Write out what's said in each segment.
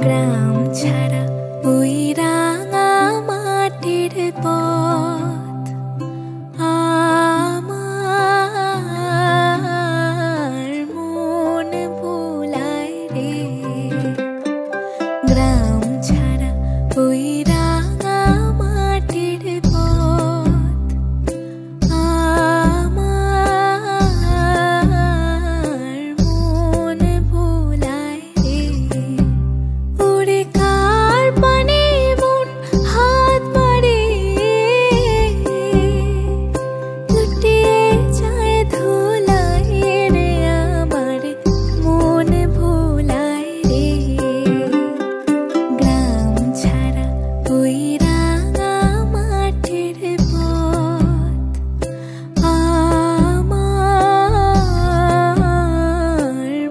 গ্রাম ছাড়া ওই রাঙা মাটির পথ আমার মন ভোলায় রে। গ্রাম ছাড়া ওই রাঙা মাটির পথ আমার মন ভোলায় রে। ওরে কার পানে মন হাত মারে লুটিয়ে যায় ধুলায় রে, আমার মন ভোলায় রে। গ্রাম ছাড়া ওই রাঙা মাটির পথ আমার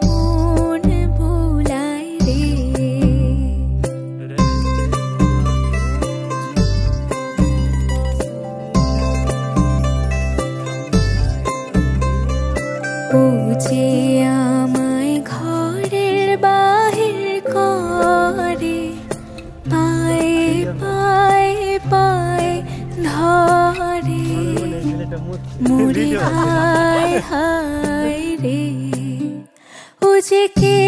মন ভোলায় রে। ও যে আমায় ঘরের বাহির করে, পায়ে পায়ে পায়ে ধরে, মরি হায় হায় রে। ও যে কে